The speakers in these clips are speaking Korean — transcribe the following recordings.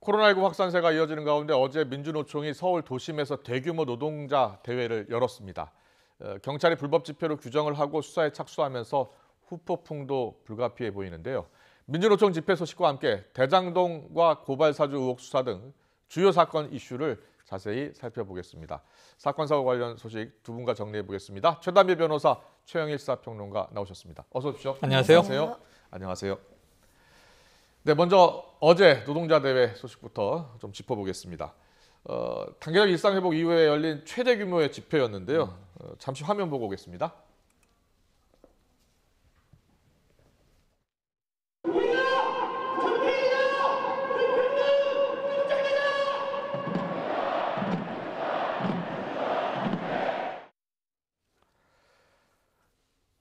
코로나19 확산세가 이어지는 가운데 어제 민주노총이 서울 도심에서 대규모 노동자 대회를 열었습니다. 경찰이 불법 집회로 규정을 하고 수사에 착수하면서 후폭풍도 불가피해 보이는데요. 민주노총 집회 소식과 함께 대장동과 고발사주 의혹 수사 등 주요 사건 이슈를 자세히 살펴보겠습니다. 사건 사고 관련 소식 두 분과 정리해 보겠습니다. 최단비 변호사, 최영일 시사평론가 나오셨습니다. 어서 오십시오. 안녕하세요. 안녕하세요. 네, 먼저 어제 노동자 대회 소식부터 좀 짚어보겠습니다. 단계적 일상회복 이후에 열린 최대 규모의 집회였는데요. 잠시 화면 보고 오겠습니다.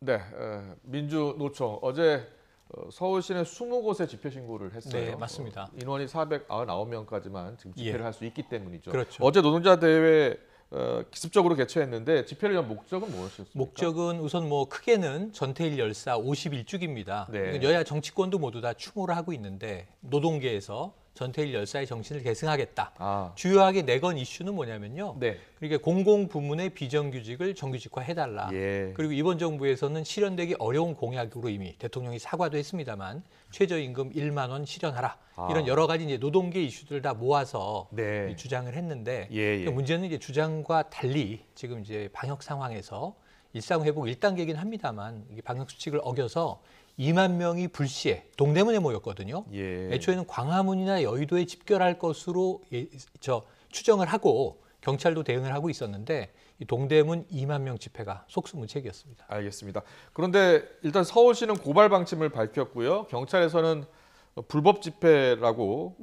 네, 민주노총 어제 서울시내 20곳에 집회 신고를 했어요. 네, 맞습니다. 인원이 499명까지만 지금 집회를 할 수 있기 때문이죠. 그렇죠. 어제 노동자 대회 기습적으로 개최했는데 집회를 연 목적은 무엇이었습니까? 목적은 우선 크게는 전태일 열사 51주기입니다. 네. 여야 정치권도 모두 다 추모를 하고 있는데 노동계에서 전태일 열사의 정신을 계승하겠다. 주요하게 내건 이슈는 뭐냐면요. 네. 그러니까 공공부문의 비정규직을 정규직화해달라. 예. 그리고 이번 정부에서는 실현되기 어려운 공약으로 이미 대통령이 사과도 했습니다만 최저임금 1만 원 실현하라. 이런 여러 가지 이제 노동계 이슈들을 다 모아서 네. 주장을 했는데 예. 문제는 이제 주장과 달리 지금 이제 방역 상황에서 일상회복 1단계이긴 합니다만 이게 방역 수칙을 어겨서 2만 명이 불시에 동대문에 모였거든요. 예. 애초에는 광화문이나 여의도에 집결할 것으로 추정을 하고 경찰도 대응을 하고 있었는데 이 동대문 2만 명 집회가 속수무책이었습니다. 알겠습니다. 그런데 일단 서울시는 고발 방침을 밝혔고요. 경찰에서는 불법 집회라고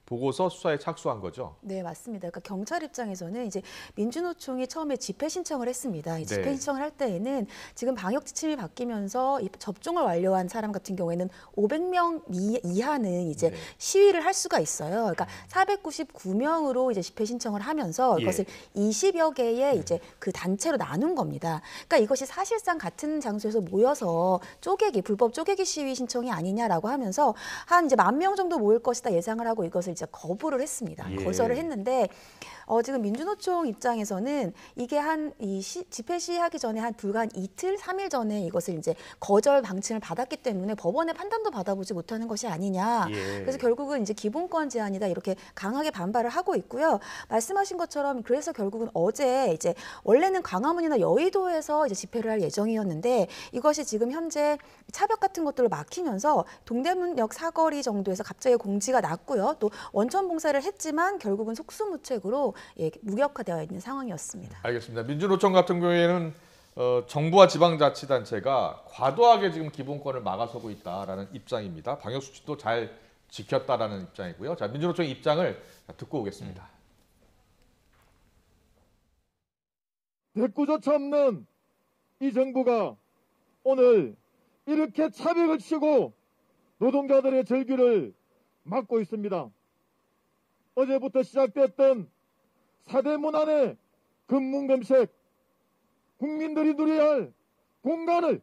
보고서 수사에 착수한 거죠. 네, 맞습니다. 그러니까 경찰 입장에서는 이제 민주노총이 처음에 집회 신청을 했습니다. 이 집회 신청을 할 때에는 지금 방역 지침이 바뀌면서 이 접종을 완료한 사람 같은 경우에는 500명 이하는 이제 시위를 할 수가 있어요. 그러니까 499명으로 이제 집회 신청을 하면서 이것을 20여 개의 이제 그 단체로 나눈 겁니다. 그러니까 이것이 사실상 같은 장소에서 모여서 불법 쪼개기 시위 신청이 아니냐라고 하면서 한 이제 10,000명 정도 모일 것이다 예상을 하고 이것을 이제 거부를 했습니다. 거절을 했는데 지금 민주노총 입장에서는 이게 집회 시위하기 전에 불과 이틀, 3일 전에 이것을 이제 거절 방침을 받았기 때문에 법원의 판단도 받아보지 못하는 것이 아니냐. 그래서 결국은 이제 기본권 제한이다 이렇게 강하게 반발을 하고 있고요. 말씀하신 것처럼 그래서 결국은 어제 이제 원래는 광화문이나 여의도에서 이제 집회를 할 예정이었는데 이것이 지금 현재 차벽 같은 것들로 막히면서 동대문역 사거리 정도에서 갑자기 공지가 났고요. 또 원천 봉쇄를 했지만 결국은 속수무책으로 무력화되어 있는 상황이었습니다. 알겠습니다. 민주노총 같은 경우에는 정부와 지방자치단체가 과도하게 지금 기본권을 막아서고 있다라는 입장입니다. 방역수칙도 잘 지켰다라는 입장이고요. 자, 민주노총 입장을 듣고 오겠습니다. 대꾸조차 없는 이 정부가 오늘 이렇게 차벽을 치고 노동자들의 절규를 막고 있습니다. 어제부터 시작됐던 4대 문안의 금문검색, 국민들이 누려야 할 공간을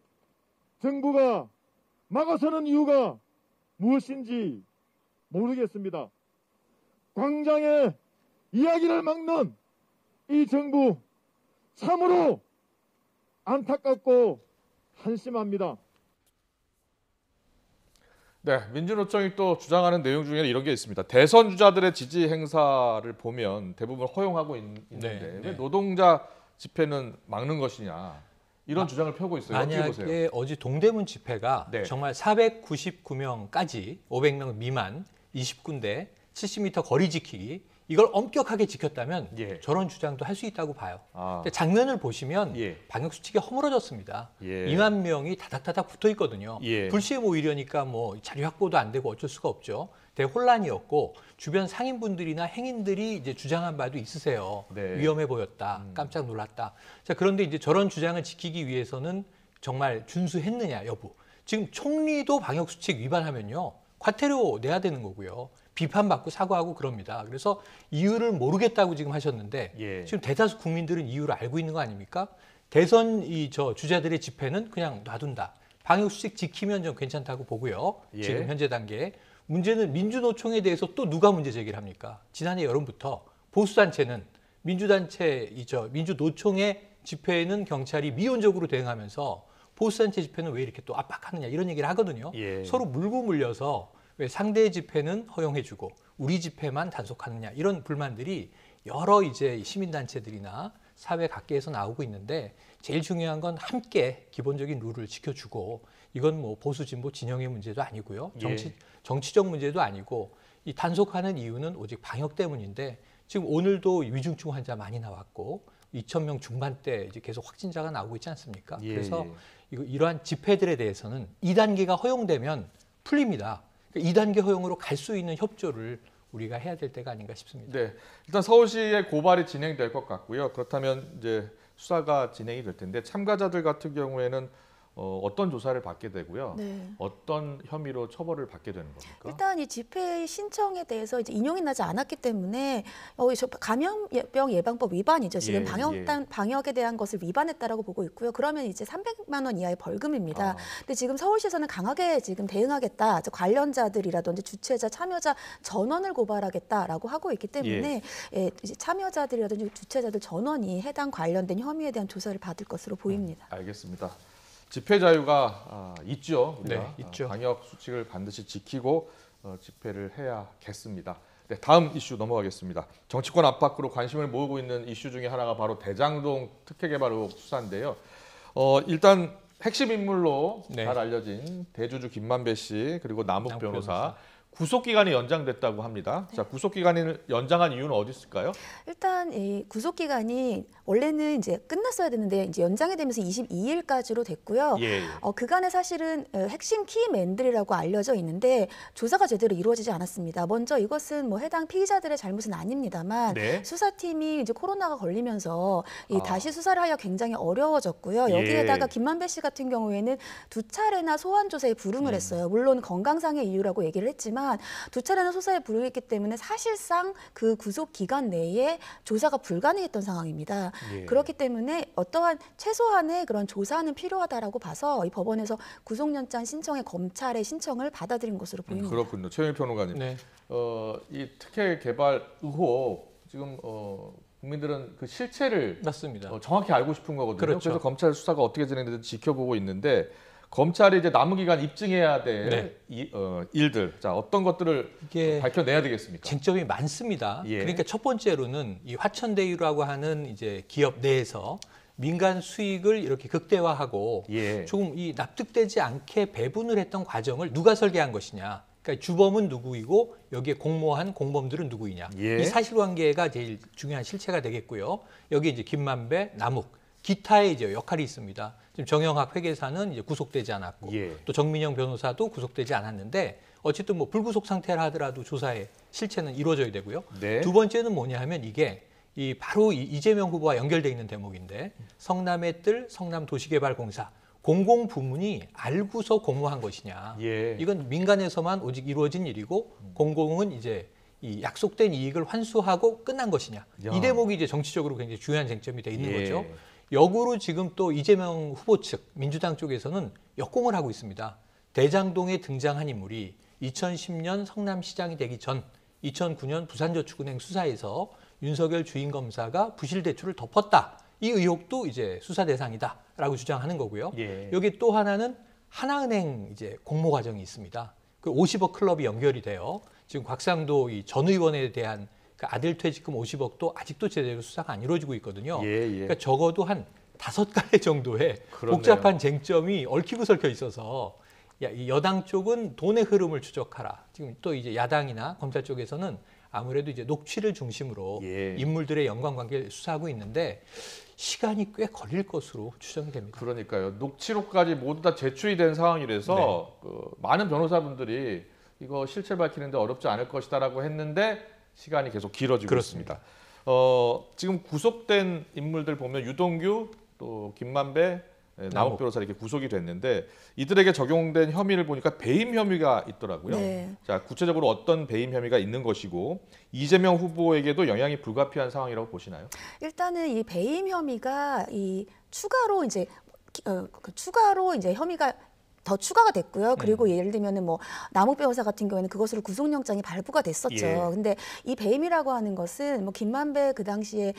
정부가 막아서는 이유가 무엇인지 모르겠습니다. 광장의 이야기를 막는 이 정부 참으로 안타깝고 한심합니다. 네, 민주노총이 또 주장하는 내용 중에는 이런 게 있습니다. 대선 주자들의 지지 행사를 보면 대부분 허용하고 있는데 왜 노동자 집회는 막는 것이냐 이런 주장을 펴고 있어요. 어떻게 보세요? 만약에 어제 동대문 집회가 정말 499명까지 500명 미만 20군데 70m 거리 지키기 이걸 엄격하게 지켰다면 저런 주장도 할 수 있다고 봐요. 근데 장면을 보시면 방역 수칙이 허물어졌습니다. 2만 명이 다닥다닥 붙어 있거든요. 불시에 모이려니까 자리 확보도 안 되고 어쩔 수가 없죠. 대혼란이었고 주변 상인분들이나 행인들이 이제 주장한 바도 있으세요. 위험해 보였다, 깜짝 놀랐다. 자, 그런데 이제 저런 주장을 지키기 위해서는 정말 준수했느냐 여부. 지금 총리도 방역 수칙 위반하면요 과태료 내야 되는 거고요. 비판받고 사과하고 그럽니다. 그래서 이유를 모르겠다고 지금 하셨는데 지금 대다수 국민들은 이유를 알고 있는 거 아닙니까? 대선 주자들의 집회는 그냥 놔둔다. 방역수칙 지키면 좀 괜찮다고 보고요. 지금 현재 단계에. 문제는 민주노총에 대해서 또 누가 문제 제기를 합니까? 지난해 여름부터 보수단체는 민주노총의 집회에는 경찰이 미온적으로 대응하면서 보수단체 집회는 왜 이렇게 또 압박하느냐 이런 얘기를 하거든요. 예. 서로 물고 물려서 왜 상대의 집회는 허용해주고 우리 집회만 단속하느냐 이런 불만들이 여러 이제 시민단체들이나 사회 각계에서 나오고 있는데 제일 중요한 건 함께 기본적인 룰을 지켜주고 이건 뭐 보수 진보 진영의 문제도 아니고요. 정치적 문제도 아니고 이 단속하는 이유는 오직 방역 때문인데 지금 오늘도 위중증 환자 많이 나왔고 2,000명 중반대 이제 계속 확진자가 나오고 있지 않습니까? 그래서 이러한 집회들에 대해서는 2단계가 허용되면 풀립니다. 그러니까 2단계 허용으로 갈 수 있는 협조를 우리가 해야 될 때가 아닌가 싶습니다. 네, 일단 서울시의 고발이 진행될 것 같고요. 그렇다면 이제 수사가 진행이 될 텐데 참가자들 같은 경우에는 어떤 조사를 받게 되고요. 네. 어떤 혐의로 처벌을 받게 되는 겁니까? 일단 이 집회 신청에 대해서 이제 인용이 나지 않았기 때문에 감염병 예방법 위반이죠. 지금 방역에 대한 것을 위반했다라고 보고 있고요. 그러면 이제 300만 원 이하의 벌금입니다. 근데 지금 서울시에서는 강하게 지금 대응하겠다. 관련자들이라든지 주최자, 참여자 전원을 고발하겠다라고 하고 있기 때문에 이제 참여자들이라든지 주최자들 전원이 해당 관련된 혐의에 대한 조사를 받을 것으로 보입니다. 알겠습니다. 집회 자유가 있죠. 우리가 네, 있죠. 방역 수칙을 반드시 지키고 집회를 해야겠습니다. 네, 다음 이슈 넘어가겠습니다. 정치권 압박으로 관심을 모으고 있는 이슈 중에 하나가 바로 대장동 특혜개발 의혹 수사인데요. 일단 핵심 인물로 잘 알려진 대주주 김만배 씨 그리고 남욱 변호사. 구속 기간이 연장됐다고 합니다. 자, 구속 기간을 연장한 이유는 어디 있을까요? 일단 이 구속 기간이 원래는 이제 끝났어야 되는데 이제 연장이 되면서 22일까지로 됐고요. 그간에 사실은 핵심 키맨들이라고 알려져 있는데 조사가 제대로 이루어지지 않았습니다. 먼저 이것은 뭐 해당 피의자들의 잘못은 아닙니다만 수사팀이 이제 코로나가 걸리면서 다시 수사를 하기가 굉장히 어려워졌고요. 여기에다가 김만배 씨 같은 경우에는 2차례나 소환 조사에 불응을 했어요. 물론 건강상의 이유라고 얘기를 했지만 2차례나 수사에 불응했기 때문에 사실상 그 구속 기간 내에 조사가 불가능했던 상황입니다. 그렇기 때문에 어떠한 최소한의 그런 조사는 필요하다라고 봐서 이 법원에서 구속연장 신청에 검찰의 신청을 받아들인 것으로 보입니다. 그렇군요. 최영일 평론가님. 이 특혜 개발 의혹 지금 국민들은 그 실체를 맞습니다. 정확히 알고 싶은 거거든요. 그렇죠. 그래서 검찰 수사가 어떻게 진행되는지 지켜보고 있는데 검찰이 이제 남은 기간 입증해야 될 일들, 자 어떤 것들을 밝혀내야 되겠습니까? 쟁점이 많습니다. 그러니까 첫 번째로는 이 화천대유라고 하는 이제 기업 내에서 민간 수익을 이렇게 극대화하고 조금 이 납득되지 않게 배분을 했던 과정을 누가 설계한 것이냐. 그러니까 주범은 누구이고 여기에 공모한 공범들은 누구이냐. 이 사실관계가 제일 중요한 실체가 되겠고요. 여기 이제 김만배, 남욱, 기타의 이제 역할이 있습니다. 지금 정영학 회계사는 이제 구속되지 않았고 또 정민영 변호사도 구속되지 않았는데 어쨌든 뭐 불구속 상태라 하더라도 조사의 실체는 이루어져야 되고요. 두 번째는 뭐냐 하면 이게 바로 이재명 후보와 연결돼 있는 대목인데 성남의 뜰 성남도시개발공사 공공 부문이 알고서 공모한 것이냐. 이건 민간에서만 오직 이루어진 일이고 공공은 이제 이 약속된 이익을 환수하고 끝난 것이냐. 이 대목이 이제 정치적으로 굉장히 중요한 쟁점이 돼 있는 거죠. 역으로 지금 또 이재명 후보 측 민주당 쪽에서는 역공을 하고 있습니다. 대장동에 등장한 인물이 2010년 성남시장이 되기 전 2009년 부산저축은행 수사에서 윤석열 주인검사가 부실대출을 덮었다. 이 의혹도 이제 수사 대상이다라고 주장하는 거고요. 여기 또 하나는 하나은행 이제 공모 과정이 있습니다. 그 50억 클럽이 연결이 돼요. 지금 곽상도 이 전 의원에 대한 그 아들 퇴직금 50억도 아직도 제대로 수사가 안 이루어지고 있거든요. 그러니까 적어도 한 5가지 정도의 복잡한 쟁점이 얽히고 설켜 있어서 이 여당 쪽은 돈의 흐름을 추적하라. 지금 또 이제 야당이나 검찰 쪽에서는 아무래도 이제 녹취를 중심으로 인물들의 연관관계를 수사하고 있는데 시간이 꽤 걸릴 것으로 추정이 됩니다. 그러니까요. 녹취록까지 모두 다 제출이 된 상황이라서 많은 변호사분들이 이거 실체 밝히는데 어렵지 않을 것이다라고 했는데 시간이 계속 길어지고 있습니다. 지금 구속된 인물들 보면 유동규, 또 김만배, 남욱 변호사 이렇게 구속이 됐는데 이들에게 적용된 혐의를 보니까 배임 혐의가 있더라고요. 자, 구체적으로 어떤 배임 혐의가 있는 것이고 이재명 후보에게도 영향이 불가피한 상황이라고 보시나요? 일단은 이 배임 혐의가 이 추가로 이제 혐의가 더 추가가 됐고요. 그리고 예를 들면은 뭐 남욱 변호사 같은 경우에는 그것으로 구속영장이 발부가 됐었죠. 예. 근데 이 배임이라고 하는 것은 뭐 김만배 그 당시에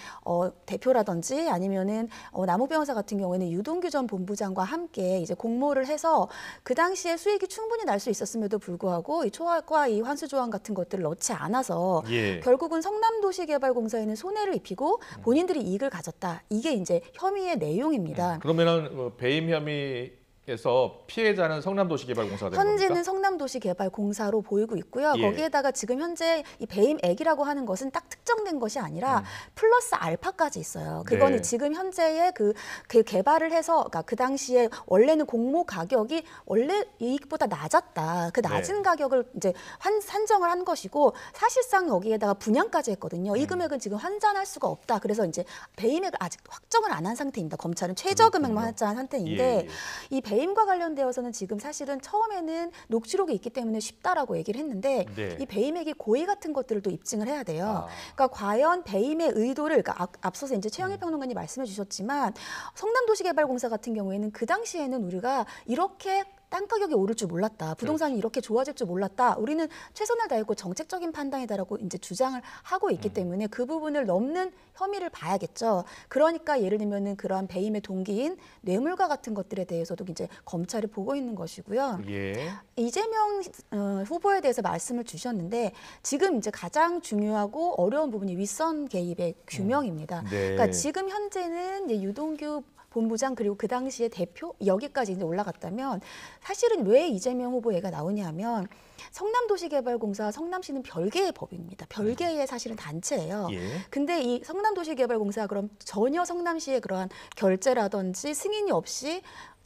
대표라든지 아니면은 남욱 변호사 같은 경우에는 유동규 전 본부장과 함께 이제 공모를 해서 그 당시에 수익이 충분히 날 수 있었음에도 불구하고 이 초과와 이 환수 조항 같은 것들을 넣지 않아서 예. 결국은 성남도시개발공사에는 손해를 입히고 본인들이 이익을 가졌다. 이게 이제 혐의의 내용입니다. 그러면은 배임 혐의에서 피해자는 성남도시개발공사가 되는 현재는 겁니까? 성남도시개발공사로 보이고 있고요. 예. 거기에다가 지금 현재 이 배임액이라고 하는 것은 딱 특정된 것이 아니라 플러스 알파까지 있어요. 그거는 네. 지금 현재의 그 개발을 해서 그러니까 그 당시에 원래는 공모 가격이 원래 이익보다 낮았다. 그 낮은 네. 가격을 이제 산정을 한 것이고 사실상 여기에다가 분양까지 했거든요. 이 금액은 지금 환산할 수가 없다. 그래서 이제 배임액을 아직 확정을 안 한 상태입니다. 검찰은 최저 금액만 확정한 상태인데 예, 예. 이 배임과 관련되어서는 지금 사실은 처음에는 녹취록이 있기 때문에 쉽다라고 얘기를 했는데 네. 이 배임액이 고의 같은 것들을 또 입증을 해야 돼요. 아. 그러니까 과연 배임의 의도를 그러니까 앞서서 이제 최영일 평론가님 말씀해 주셨지만 성남도시개발공사 같은 경우에는 그 당시에는 우리가 이렇게 땅 가격이 오를 줄 몰랐다. 부동산이 이렇게 좋아질 줄 몰랐다. 우리는 최선을 다했고 정책적인 판단이다라고 이제 주장을 하고 있기 때문에 그 부분을 넘는 혐의를 봐야겠죠. 그러니까 예를 들면은 그러한 배임의 동기인 뇌물과 같은 것들에 대해서도 이제 검찰이 보고 있는 것이고요. 예. 이재명 후보에 대해서 말씀을 주셨는데 지금 이제 가장 중요하고 어려운 부분이 윗선 개입의 규명입니다. 네. 그러니까 지금 현재는 이제 유동규 본부장 그리고 그 당시에 대표 여기까지 이제 올라갔다면 사실은 왜 이재명 후보 얘가 나오냐면 성남도시개발공사 성남시는 별개의 법입니다. 별개의 사실은 단체예요. 예. 근데 이 성남도시개발공사 그럼 전혀 성남시의 그러한 결재라든지 승인이 없이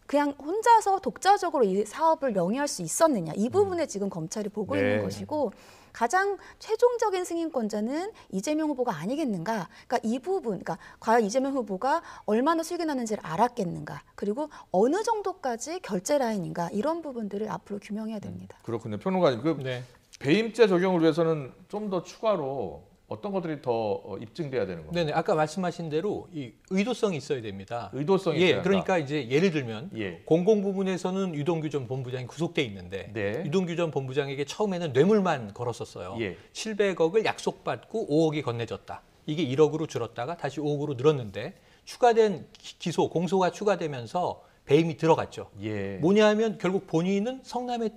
그냥 혼자서 독자적으로 이 사업을 영위할 수 있었느냐 이 부분에 지금 검찰이 보고 네. 있는 것이고 가장 최종적인 승인권자는 이재명 후보가 아니겠는가? 그러니까 이 부분, 그러니까 과연 이재명 후보가 얼마나 수익이 나는지를 알았겠는가? 그리고 어느 정도까지 결제 라인인가? 이런 부분들을 앞으로 규명해야 됩니다. 그렇군요. 평론가님, 그 네. 배임죄 적용을 위해서는 좀 더 추가로 어떤 것들이 더 입증돼야 되는 겁니까? 네네. 아까 말씀하신 대로 이 의도성이 있어야 됩니다. 의도성이 예, 있어야 한다. 그러니까 이제 예를 들면 예. 공공 부문에서는 유동규 전 본부장이 구속돼 있는데 네. 유동규 전 본부장에게 처음에는 뇌물만 걸었었어요. 예. 700억을 약속받고 5억이 건네졌다. 이게 1억으로 줄었다가 다시 5억으로 늘었는데 추가된 기소, 공소가 추가되면서 배임이 들어갔죠. 예. 뭐냐면 결국 본인은 성남의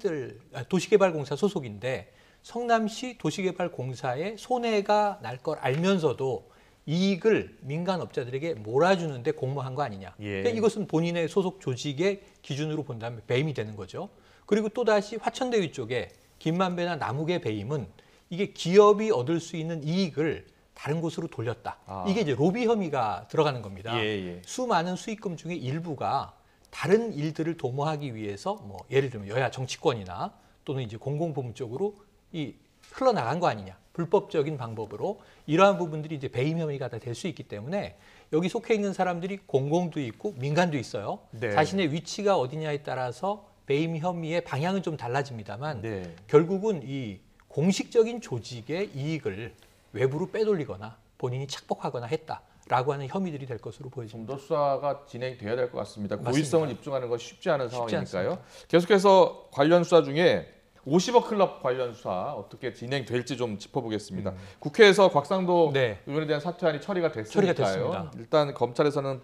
도시개발공사 소속인데 성남시 도시개발공사에 손해가 날 걸 알면서도 이익을 민간업자들에게 몰아주는데 공모한 거 아니냐. 예. 그러니까 이것은 본인의 소속 조직의 기준으로 본다면 배임이 되는 거죠. 그리고 또다시 화천대유 쪽에 김만배나 남욱의 배임은 이게 기업이 얻을 수 있는 이익을 다른 곳으로 돌렸다. 아. 이게 이제 로비 혐의가 들어가는 겁니다. 예, 예. 수많은 수익금 중에 일부가 다른 일들을 도모하기 위해서 뭐 예를 들면 여야 정치권이나 또는 이제 공공부문 쪽으로 이 흘러나간 거 아니냐. 불법적인 방법으로 이러한 부분들이 이제 배임 혐의가 다 될 수 있기 때문에 여기 속해 있는 사람들이 공공도 있고 민간도 있어요. 네. 자신의 위치가 어디냐에 따라서 배임 혐의의 방향은 좀 달라집니다만 네. 결국은 이 공식적인 조직의 이익을 외부로 빼돌리거나 본인이 착복하거나 했다라고 하는 혐의들이 될 것으로 좀 보여집니다. 더 수사가 진행돼야 될 것 같습니다. 맞습니다. 고의성을 입증하는 건 쉽지 않은 쉽지 상황이니까요. 계속해서 관련 수사 중에 50억 클럽 관련 수사 어떻게 진행될지 좀 짚어보겠습니다. 국회에서 곽상도 네. 의원에 대한 사퇴안이 처리가 처리가 됐으니까요. 됐습니다. 일단 검찰에서는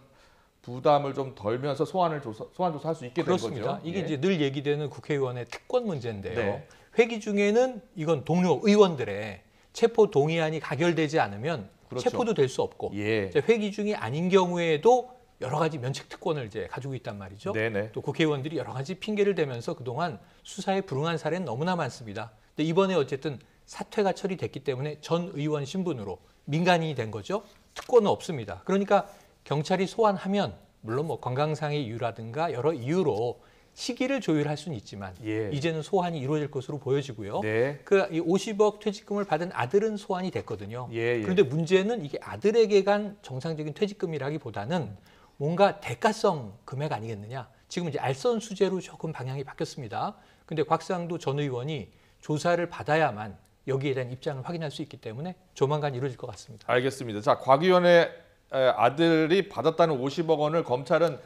부담을 좀 덜면서 소환 조사할 수 있게 된 그렇습니다. 거죠. 이게 예. 이제 늘 얘기되는 국회의원의 특권 문제인데요. 네. 회기 중에는 이건 동료 의원들의 체포 동의안이 가결되지 않으면 그렇죠. 체포도 될 수 없고 예. 이제 회기 중이 아닌 경우에도 여러 가지 면책 특권을 이제 가지고 있단 말이죠. 네네. 또 국회의원들이 여러 가지 핑계를 대면서 그동안 수사에 불응한 사례는 너무나 많습니다. 근데 이번에 어쨌든 사퇴가 처리됐기 때문에 전 의원 신분으로 민간인이 된 거죠. 특권은 없습니다. 그러니까 경찰이 소환하면 물론 뭐 건강상의 이유라든가 여러 이유로 시기를 조율할 수는 있지만 예. 이제는 소환이 이루어질 것으로 보여지고요. 네. 그 이 50억 퇴직금을 받은 아들은 소환이 됐거든요. 예, 예. 그런데 문제는 이게 아들에게 간 정상적인 퇴직금이라기보다는 뭔가 대가성 금액 아니겠느냐. 지금 이제 알선 수재로 조금 방향이 바뀌었습니다. 근데 곽상도 전 의원이 조사를 받아야만 여기에 대한 입장을 확인할 수 있기 때문에 조만간 이루어질 것 같습니다. 알겠습니다. 자, 곽 의원의 아들이 받았다는 50억 원을 검찰은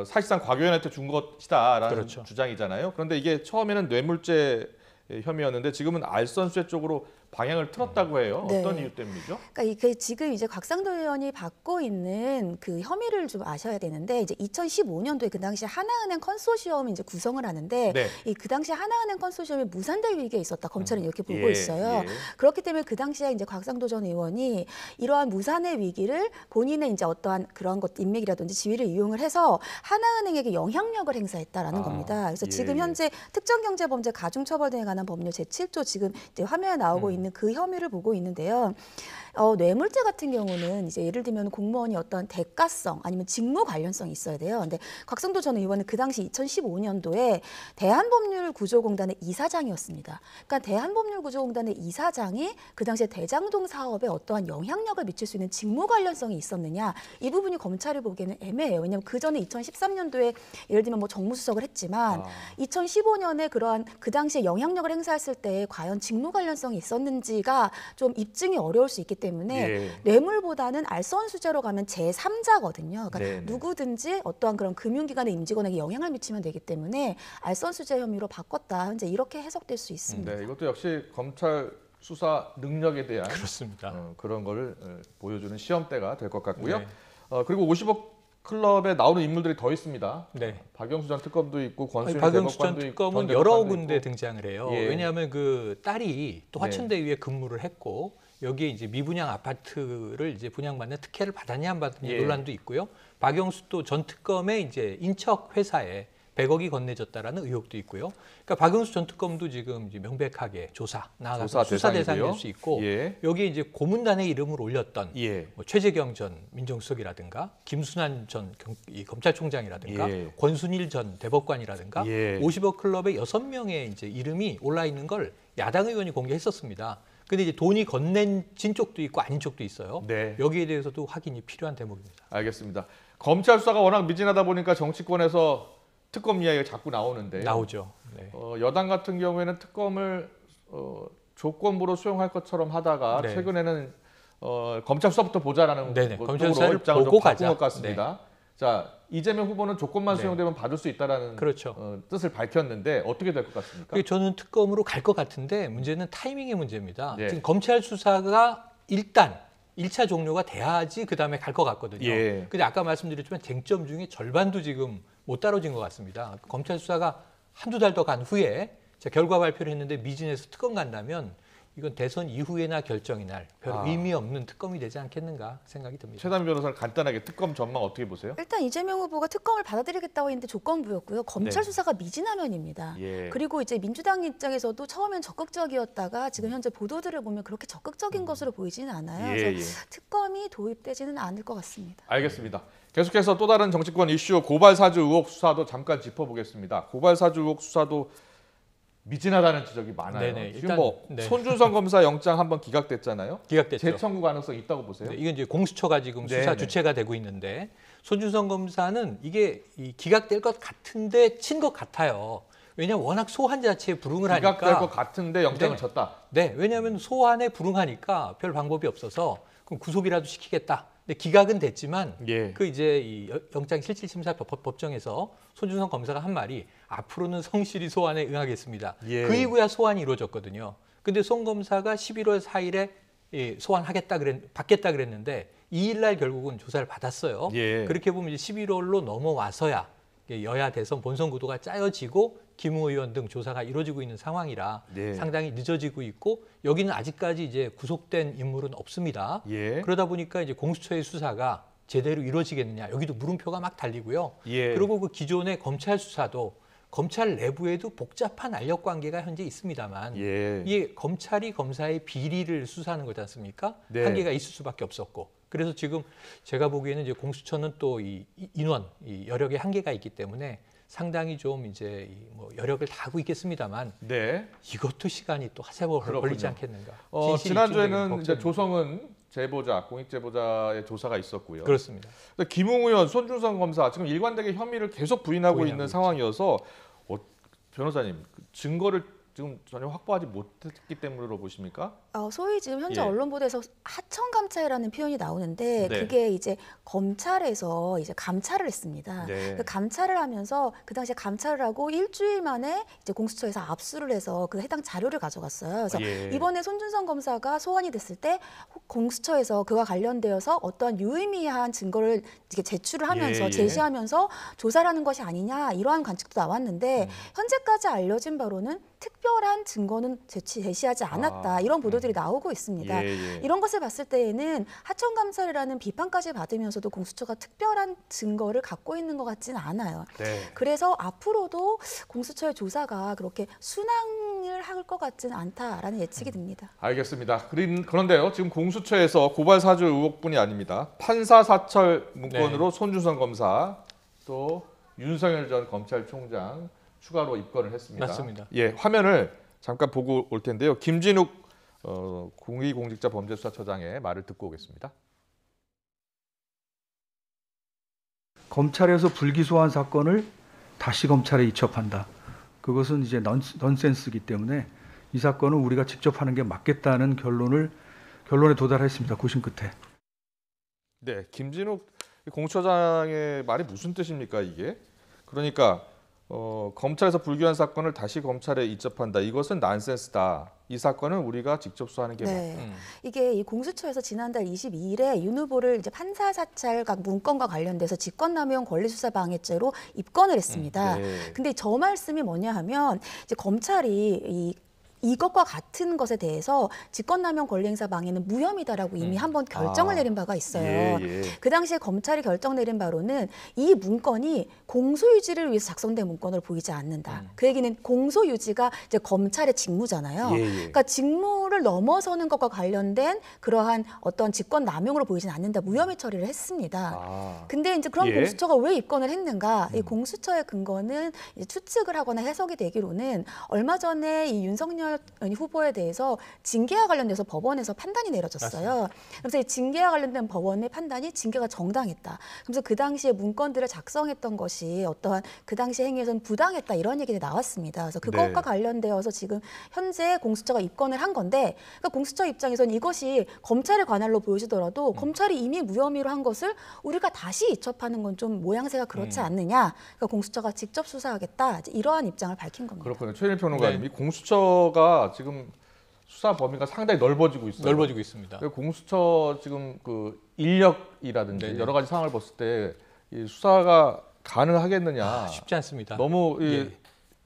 사실상 곽의원한테 준 것이다라는 그렇죠. 주장이잖아요. 그런데 이게 처음에는 뇌물죄 혐의였는데 지금은 알선수재 쪽으로 방향을 틀었다고 해요. 네. 어떤 이유 때문이죠? 그러니까 이게 지금 이제 곽상도 의원이 받고 있는 그 혐의를 좀 아셔야 되는데 이제 2015년도에 그 당시 하나은행 컨소시엄이 이제 구성을 하는데 네. 이 그 당시 하나은행 컨소시엄이 무산될 위기에 있었다 검찰은 이렇게 보고 예, 있어요. 예. 그렇기 때문에 그 당시에 이제 곽상도 전 의원이 이러한 무산의 위기를 본인의 이제 어떠한 그런 것 인맥이라든지 지위를 이용을 해서 하나은행에게 영향력을 행사했다라는 겁니다. 그래서 예, 지금 예. 현재 특정경제범죄 가중처벌 등에 관한 법률 제7조 지금 이제 화면에 나오고 있는 그 혐의를 보고 있는데요. 뇌물죄 같은 경우는 이제 예를 들면 공무원이 어떤 대가성 아니면 직무 관련성이 있어야 돼요. 근데 곽상도 전 의원은 그 당시 2015년도에 대한법률구조공단의 이사장이었습니다. 그러니까 대한법률구조공단의 이사장이 그 당시에 대장동 사업에 어떠한 영향력을 미칠 수 있는 직무 관련성이 있었느냐 이 부분이 검찰이 보기에는 애매해요. 왜냐하면 그 전에 2013년도에 예를 들면 뭐 정무수석을 했지만 2015년에 그러한 그 당시에 영향력을 행사했을 때 과연 직무 관련성이 있었는지가 좀 입증이 어려울 수 있기 때문에 예. 뇌물보다는 알선수재로 가면 제3자거든요. 그러니까 네네. 누구든지 어떠한 그런 금융기관의 임직원에게 영향을 미치면 되기 때문에 알선수재 혐의로 바꿨다. 현재 이렇게 해석될 수 있습니다. 네, 이것도 역시 검찰 수사 능력에 대한 그렇습니다. 그런 거를 보여주는 시험대가 될 것 같고요. 네. 그리고 50억 클럽에 나오는 인물들이 더 있습니다. 네. 박영수 전 특검도 있고 권순일 박영수 전 대법관도 특검은 전 여러 대법관도 군데 있고. 등장을 해요. 예. 왜냐하면 그 딸이 또 네. 화천대유에 근무를 했고 여기에 이제 미분양 아파트를 이제 분양받는 특혜를 받았냐 안 받았냐 예. 논란도 있고요. 박영수 또 전 특검의 이제 인척 회사에 100억이 건네졌다라는 의혹도 있고요. 그러니까 박영수 전 특검도 지금 이제 명백하게 조사 나아가서 수사 대상이 될 수 있고 예. 여기에 이제 고문단의 이름을 올렸던 예. 뭐 최재경 전 민정수석이라든가 김순환 전 이 검찰총장이라든가 예. 권순일 전 대법관이라든가 예. 50억 클럽에 6명의 이제 이름이 올라 있는 걸 야당 의원이 공개했었습니다. 근데 이제 돈이 건넨진 쪽도 있고 아닌 쪽도 있어요. 네. 여기에 대해서도 확인이 필요한 대목입니다. 알겠습니다. 검찰 수사가 워낙 미진하다 보니까 정치권에서 특검 이야기가 자꾸 나오는데 나오죠. 네. 여당 같은 경우에는 특검을 조건부로 수용할 것처럼 하다가 네. 최근에는 검찰 수사부터 보자라는 네네. 쪽으로 검찰 수사를 입장을 좀 보고 바꾼 가자. 것 같습니다. 자, 이재명 후보는 조건만 네. 수용되면 받을 수 있다라는 그렇죠. 뜻을 밝혔는데 어떻게 될 것 같습니까? 그래서 저는 특검으로 갈 것 같은데 문제는 타이밍의 문제입니다. 예. 지금 검찰 수사가 일단 1차 종료가 돼야지 그다음에 갈 것 같거든요. 예. 근데 아까 말씀드렸지만 쟁점 중에 절반도 지금 못 다뤄진 것 같습니다. 검찰 수사가 한두 달 더 간 후에 결과 발표를 했는데 미진해서 특검 간다면 이건 대선 이후에나 결정이 날 별 의미 없는 특검이 되지 않겠는가 생각이 듭니다. 최담희 변호사는 간단하게 특검 전망 어떻게 보세요? 일단 이재명 후보가 특검을 받아들이겠다고 했는데 조건부였고요. 검찰 네. 수사가 미진하면입니다. 예. 그리고 이제 민주당 입장에서도 처음엔 적극적이었다가 지금 현재 보도들을 보면 그렇게 적극적인 것으로 보이지는 않아요. 예, 그래서 특검이 도입되지는 않을 것 같습니다. 알겠습니다. 계속해서 또 다른 정치권 이슈 고발 사주 의혹 수사도 잠깐 짚어보겠습니다. 고발 사주 의혹 수사도 미진하다는 지적이 많아요. 네네, 지금 일단, 뭐 네. 손준성 검사 영장 한번 기각됐잖아요. 기각됐죠. 재청구 가능성 있다고 보세요? 네, 이건 이제 공수처가 지금 수사 네네. 주체가 되고 있는데 손준성 검사는 이게 기각될 것 같은데 친 것 같아요. 왜냐하면 워낙 소환 자체에 불응을 하니까. 기각될 것 같은데 영장을 네. 졌다. 네, 왜냐하면 소환에 불응하니까 별 방법이 없어서 그럼 구속이라도 시키겠다. 근데 기각은 됐지만 예. 그 이제 이 영장 실질심사 법정에서 손준성 검사가 한 말이 앞으로는 성실히 소환에 응하겠습니다. 예. 그 이후야 소환이 이루어졌거든요. 근데 손 검사가 11월 4일에 받겠다 그랬는데 2일 날 결국은 조사를 받았어요. 예. 그렇게 보면 이제 11월로 넘어와서야 여야 대선 본선 구도가 짜여지고 김웅 의원 등 조사가 이루어지고 있는 상황이라 네. 상당히 늦어지고 있고 여기는 아직까지 이제 구속된 인물은 없습니다. 예. 그러다 보니까 이제 공수처의 수사가 제대로 이루어지겠느냐 여기도 물음표가 막 달리고요. 예. 그리고 그 기존의 검찰 수사도 검찰 내부에도 복잡한 알력 관계가 현재 있습니다만 예. 이게 검찰이 검사의 비리를 수사하는 거지 않습니까? 네. 한계가 있을 수밖에 없었고 그래서 지금 제가 보기에는 이제 공수처는 또 이 인원, 이 여력의 한계가 있기 때문에 상당히 좀 이제 뭐 여력을 다하고 있겠습니다만 네. 이것도 시간이 또 하세월 그렇군요. 걸리지 않겠는가? 진실이 지난주에는 입증되기는 이제 걱정입니다. 조성은 제보자, 공익 제보자의 조사가 있었고요. 그렇습니다. 근데 김웅 의원, 손준성 검사 지금 일관되게 혐의를 계속 부인하고 부인하고 있는 있죠. 상황이어서 변호사님 그 증거를 지금 전혀 확보하지 못했기 때문으로 보십니까? 소위 지금 현재 예. 언론 보도에서 하청 감찰이라는 표현이 나오는데 네. 그게 이제 검찰에서 이제 감찰을 했습니다. 네. 그 감찰을 하면서 그 당시에 감찰을 하고 일주일 만에 이제 공수처에서 압수를 해서 그 해당 자료를 가져갔어요. 그래서 예. 이번에 손준성 검사가 소환이 됐을 때 공수처에서 그와 관련되어서 어떤 유의미한 증거를 이렇게 제출을 하면서 예. 제시하면서 조사를 하는 것이 아니냐 이러한 관측도 나왔는데 현재까지 알려진 바로는 특별한 증거는 제시하지 않았다 이런 보도들이 나오고 있습니다. 예. 이런 것을 봤을 때에는 하청 감찰이라는 비판까지 받으면서도 공수처가 특별한 증거를 갖고 있는 것 같지는 않아요. 네. 그래서 앞으로도 공수처의 조사가 그렇게 순항을 할 것 같지는 않다라는 예측이 듭니다. 알겠습니다. 그런데요, 지금 공수처에서 고발 사주 의혹뿐이 아닙니다. 판사 사찰 문건으로 손준성 검사 또 윤석열 전 검찰총장 추가로 입건을 했습니다. 맞습니다. 예, 화면을 잠깐 보고 올 텐데요. 김진욱 고위공직자범죄수사처장의 말을 듣고 오겠습니다. 검찰에서 불기소한 사건을 다시 검찰에 이첩한다. 그것은 이제 넌센스이기 때문에 이 사건은 우리가 직접 하는 게 맞겠다는 결론에 도달했습니다. 고심 끝에. 네, 김진욱 공수처장의 말이 무슨 뜻입니까, 이게? 그러니까 검찰에서 불기한 사건을 다시 검찰에 이첩한다. 이것은 난센스다. 이 사건은 우리가 직접 수사하는 게 맞다. 이게 이 공수처에서 지난달 22일에 윤 후보를 이제 판사 사찰 각 문건과 관련돼서 직권남용 권리수사방해죄로 입건을 했습니다. 네. 근데 저 말씀이 뭐냐 하면 이제 검찰이 이것과 같은 것에 대해서 직권남용 권리행사 방해는 무혐의다라고 이미 한번 결정을 내린 바가 있어요. 예. 그 당시에 검찰이 결정 내린 바로는 이 문건이 공소유지를 위해서 작성된 문건으로 보이지 않는다. 그 얘기는 공소유지가 이제 검찰의 직무잖아요. 그러니까 직무를 넘어서는 것과 관련된 그러한 어떤 직권남용으로 보이진 않는다. 무혐의 처리를 했습니다. 근데 이제 그럼 공수처가 왜 입건을 했는가? 이 공수처의 근거는 이제 추측을 하거나 해석이 되기로는 얼마 전에 이 윤석열 후보에 대해서 징계와 관련돼서 법원에서 판단이 내려졌어요. 그래서 이 징계와 관련된 법원의 판단이 징계가 정당했다. 그래서 그 당시에 문건들을 작성했던 것이 어떠한 그 당시 행위에서는 부당했다 이런 얘기가 나왔습니다. 그래서 그것과 관련되어서 지금 현재 공수처가 입건을 한 건데, 그러니까 공수처 입장에서는 이것이 검찰의 관할로 보여지더라도 검찰이 이미 무혐의로 한 것을 우리가 다시 이첩하는 건 좀 모양새가 그렇지 않느냐. 그러니까 공수처가 직접 수사하겠다 이러한 입장을 밝힌 겁니다. 그렇군요. 최일 평론가님, 이 공수처가 지금 수사 범위가 상당히 넓어지고 있어요. 넓어지고 있습니다. 공수처 지금 그 인력이라든지 여러 가지 상황을 봤을 때 이 수사가 가능하겠느냐. 쉽지 않습니다. 너무 이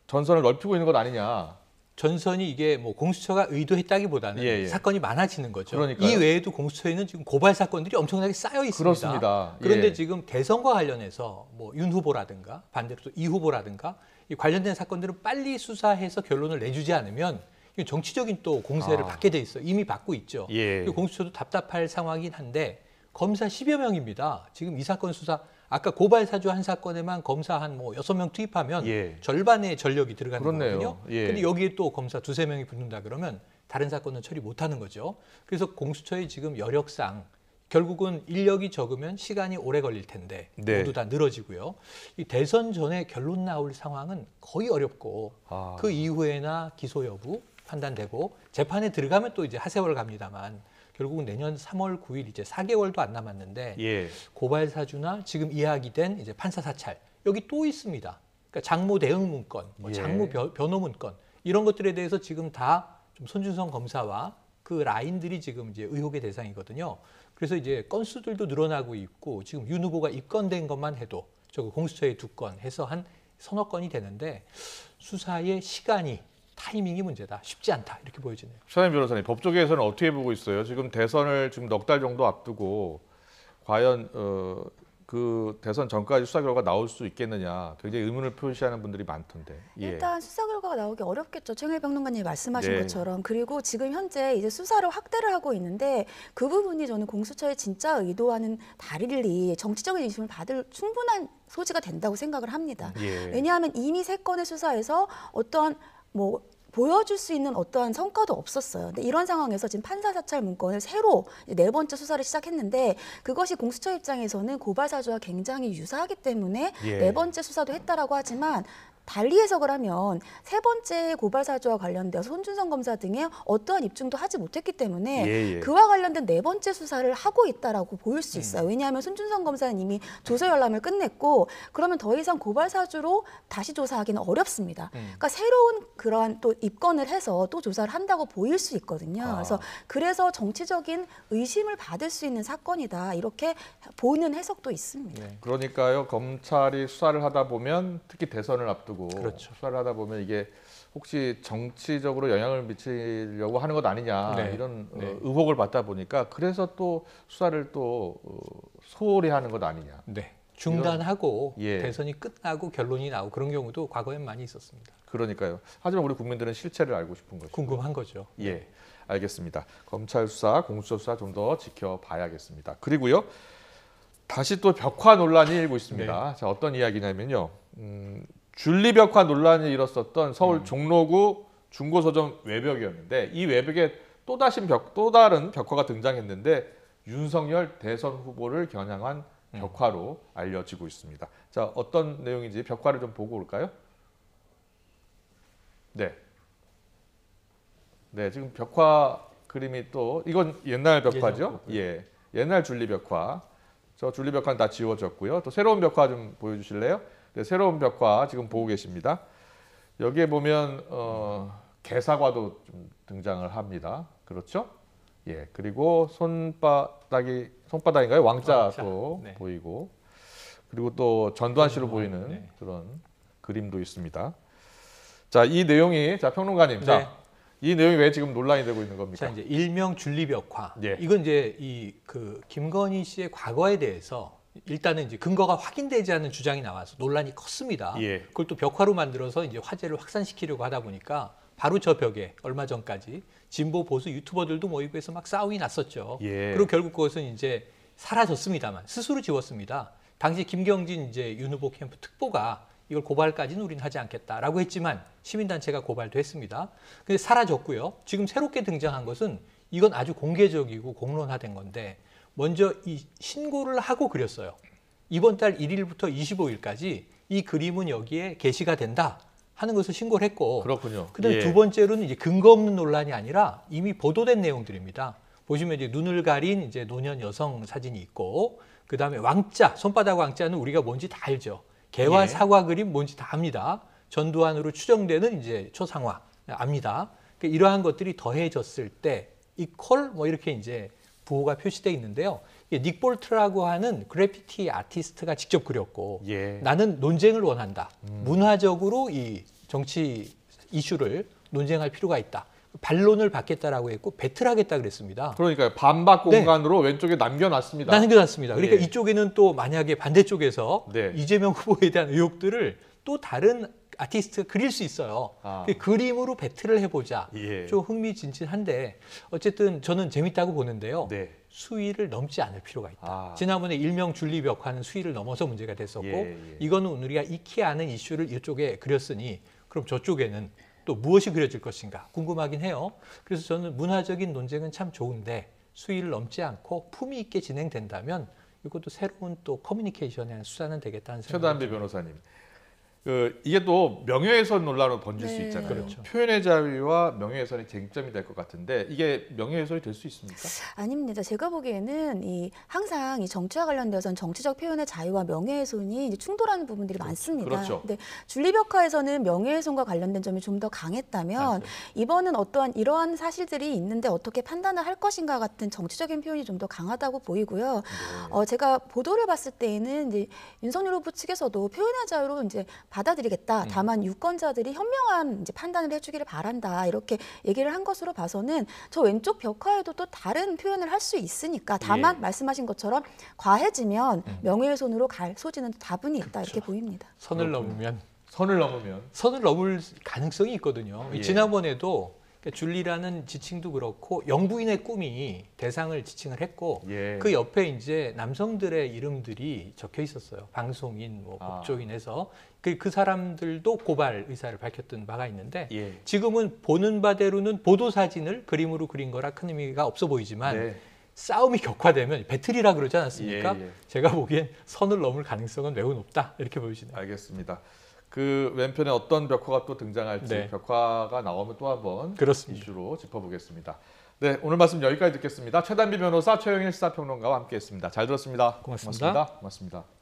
전선을 넓히고 있는 것 아니냐. 전선이 이게 뭐 공수처가 의도했다기보다는 사건이 많아지는 거죠. 그러니까요. 이 외에도 공수처에는 지금 고발 사건들이 엄청나게 쌓여 있습니다. 그렇습니다. 그런데 지금 대선과 관련해서 뭐 윤 후보라든가 반대로 또 이 후보라든가 이 관련된 사건들은 빨리 수사해서 결론을 내주지 않으면 정치적인 또 공세를 받게 돼 있어요. 이미 받고 있죠. 공수처도 답답할 상황이긴 한데 검사 10여 명입니다. 지금 이 사건 수사 아까 고발 사주 한 사건에만 검사 한 뭐 6명 투입하면 절반의 전력이 들어가는 거거든요. 근데 여기에 또 검사 2~3명이 붙는다 그러면 다른 사건은 처리 못 하는 거죠. 그래서 공수처의 지금 여력상 결국은 인력이 적으면 시간이 오래 걸릴 텐데 모두 다 늘어지고요. 이 대선 전에 결론 나올 상황은 거의 어렵고 그 이후에나 기소 여부 판단되고 재판에 들어가면 또 이제 하세월 갑니다만 결국은 내년 3월 9일 이제 4개월도 안 남았는데 고발 사주나 지금 이야기된 이제 판사 사찰 여기 또 있습니다. 그러니까 장모 대응 문건, 뭐 장모 변호 문건 이런 것들에 대해서 지금 다 좀 손준성 검사와 그 라인들이 지금 이제 의혹의 대상이거든요. 그래서 이제 건수들도 늘어나고 있고 지금 윤 후보가 입건된 것만 해도 저 공수처에 2건 해서 한 서너 건이 되는데 수사의 시간이 타이밍이 문제다. 쉽지 않다. 이렇게 보여지네요. 최현임 변호사님, 법조계에서는 어떻게 보고 있어요? 지금 대선을 지금 넉 달 정도 앞두고 과연 그 대선 전까지 수사 결과가 나올 수 있겠느냐 굉장히 의문을 표시하는 분들이 많던데. 일단 수사 결과가 나오기 어렵겠죠. 최영일 평론가님이 말씀하신 것처럼. 그리고 지금 현재 이제 수사를 확대를 하고 있는데 그 부분이 저는 공수처의 진짜 의도와는 달리 정치적인 의심을 받을 충분한 소지가 된다고 생각을 합니다. 왜냐하면 이미 3건의 수사에서 어떠한 뭐 보여줄 수 있는 어떠한 성과도 없었어요. 근데 이런 상황에서 지금 판사 사찰 문건을 새로 4번째 수사를 시작했는데 그것이 공수처 입장에서는 고발 사주와 굉장히 유사하기 때문에 4번째 수사도 했다라고 하지만 달리 해석을 하면 세 번째 고발 사주와 관련되어 손준성 검사 등의 어떠한 입증도 하지 못했기 때문에 그와 관련된 네 번째 수사를 하고 있다라고 보일 수 있어요. 왜냐하면 손준성 검사는 이미 조서 열람을 끝냈고 그러면 더 이상 고발 사주로 다시 조사하기는 어렵습니다. 그러니까 새로운 그러한 또 입건을 해서 또 조사를 한다고 보일 수 있거든요. 그래서 정치적인 의심을 받을 수 있는 사건이다 이렇게 보는 해석도 있습니다. 그러니까요, 검찰이 수사를 하다 보면 특히 대선을 앞두고 그렇죠. 수사를 하다 보면 이게 혹시 정치적으로 영향을 미치려고 하는 것 아니냐 이런 의혹을 받다 보니까 그래서 또 수사를 또 소홀히 하는 것 아니냐. 네. 중단하고 대선이 끝나고 결론이 나오고 그런 경우도 과거엔 많이 있었습니다. 그러니까요. 하지만 우리 국민들은 실체를 알고 싶은 거죠. 궁금한 거죠. 예, 알겠습니다. 검찰 수사, 공수처 수사 좀 더 지켜봐야겠습니다. 그리고요, 다시 또 벽화 논란이 일고 있습니다. 자, 어떤 이야기냐면요. 줄리벽화 논란이 일었었던 서울 종로구 중고서점 외벽이었는데 이 외벽에 또 다른 벽화가 등장했는데 윤석열 대선 후보를 겨냥한 벽화로 알려지고 있습니다. 자, 어떤 내용인지 벽화를 좀 보고 올까요? 네. 네, 지금 벽화 그림이 또 이건 옛날 벽화죠? 예. 옛날 줄리벽화. 저 줄리벽화는 다 지워졌고요. 또 새로운 벽화 좀 보여주실래요? 네, 새로운 벽화 지금 보고 계십니다. 여기에 보면 개사과도 좀 등장을 합니다. 그렇죠? 예. 그리고 손바닥인가요? 왕자도 보이고 그리고 또 전두환 씨로 보이는 그런 그림도 있습니다. 자, 이 내용이 평론가님, 이 내용이 왜 지금 논란이 되고 있는 겁니까? 자, 이제 일명 줄리벽화. 이건 이제 김건희 씨의 과거에 대해서 일단은 이제 근거가 확인되지 않는 주장이 나와서 논란이 컸습니다. 그걸 또 벽화로 만들어서 이제 화제를 확산시키려고 하다 보니까 바로 저 벽에 얼마 전까지 진보 보수 유튜버들도 모이고 해서 막 싸움이 났었죠. 그리고 결국 그것은 이제 사라졌습니다만 스스로 지웠습니다. 당시 김경진 이제 윤 후보 캠프 특보가 이걸 고발까지는 우리는 하지 않겠다라고 했지만 시민단체가 고발도 했습니다. 근데 사라졌고요. 지금 새롭게 등장한 것은 이건 아주 공개적이고 공론화된 건데 먼저 이 신고를 하고 그렸어요. 이번 달 1일부터 25일까지 이 그림은 여기에 게시가 된다 하는 것을 신고를 했고 그렇군요. 그다음에 두 번째로는 이제 근거 없는 논란이 아니라 이미 보도된 내용들입니다. 보시면 이제 눈을 가린 이제 노년 여성 사진이 있고 그다음에 왕자, 손바닥 왕자는 우리가 뭔지 다 알죠. 개와 사과 그림 뭔지 다 압니다. 전두환으로 추정되는 이제 초상화 압니다. 그러니까 이러한 것들이 더해졌을 때 이퀄 뭐 이렇게 이제 부호가 표시되어 있는데요. 닉 볼트라고 하는 그래피티 아티스트가 직접 그렸고 나는 논쟁을 원한다. 문화적으로 이 정치 이슈를 논쟁할 필요가 있다. 반론을 받겠다라고 했고 배틀하겠다 그랬습니다. 그러니까요. 반박 공간으로 왼쪽에 남겨놨습니다. 남겨놨습니다. 그러니까 이쪽에는 또 만약에 반대쪽에서 이재명 후보에 대한 의혹들을 또 다른 아티스트가 그릴 수 있어요. 그림으로 배틀을 해보자. 좀 흥미진진한데 어쨌든 저는 재밌다고 보는데요. 수위를 넘지 않을 필요가 있다. 지난번에 일명 줄리벽화는 수위를 넘어서 문제가 됐었고 이거는 우리가 익히 아는 이슈를 이쪽에 그렸으니 그럼 저쪽에는 또 무엇이 그려질 것인가 궁금하긴 해요. 그래서 저는 문화적인 논쟁은 참 좋은데 수위를 넘지 않고 품위 있게 진행된다면 이것도 새로운 또 커뮤니케이션의 수단은 되겠다는 생각이 최단배 변호사님. 이게 또 명예훼손 논란으로 번질 수 있잖아요. 그렇죠. 표현의 자유와 명예훼손이 쟁점이 될 것 같은데 이게 명예훼손이 될 수 있습니까? 아닙니다. 제가 보기에는 항상 이 정치와 관련되어서는 정치적 표현의 자유와 명예훼손이 이제 충돌하는 부분들이 많습니다. 그렇죠. 근데 줄리벽화에서는 명예훼손과 관련된 점이 좀 더 강했다면 이번은 어떠한 이러한 사실들이 있는데 어떻게 판단을 할 것인가 같은 정치적인 표현이 좀 더 강하다고 보이고요. 제가 보도를 봤을 때에는 이제 윤석열 후보 측에서도 표현의 자유로 이제 받아들이겠다. 다만 유권자들이 현명한 이제 판단을 해주기를 바란다. 이렇게 얘기를 한 것으로 봐서는 저 왼쪽 벽화에도 또 다른 표현을 할 수 있으니까 다만 말씀하신 것처럼 과해지면 명예훼손으로 갈 소지는 다분히 있다. 이렇게 보입니다. 선을 넘으면 선을 넘을 가능성이 있거든요. 지난번에도 그러니까 줄리라는 지칭도 그렇고 영부인의 꿈이 대상을 지칭을 했고 그 옆에 이제 남성들의 이름들이 적혀 있었어요. 방송인, 뭐 법조인에서 그 사람들도 고발 의사를 밝혔던 바가 있는데 지금은 보는 바대로는 보도 사진을 그림으로 그린 거라 큰 의미가 없어 보이지만 싸움이 격화되면 배틀이라 그러지 않았습니까? 제가 보기엔 선을 넘을 가능성은 매우 높다 이렇게 보여지네요. 알겠습니다. 그 왼편에 어떤 벽화가 또 등장할지 네. 벽화가 나오면 또 한번 그렇습니다. 이슈로 짚어보겠습니다. 네, 오늘 말씀 여기까지 듣겠습니다. 최단비 변호사, 최영일 시사평론가와 함께했습니다. 잘 들었습니다. 고맙습니다. 고맙습니다.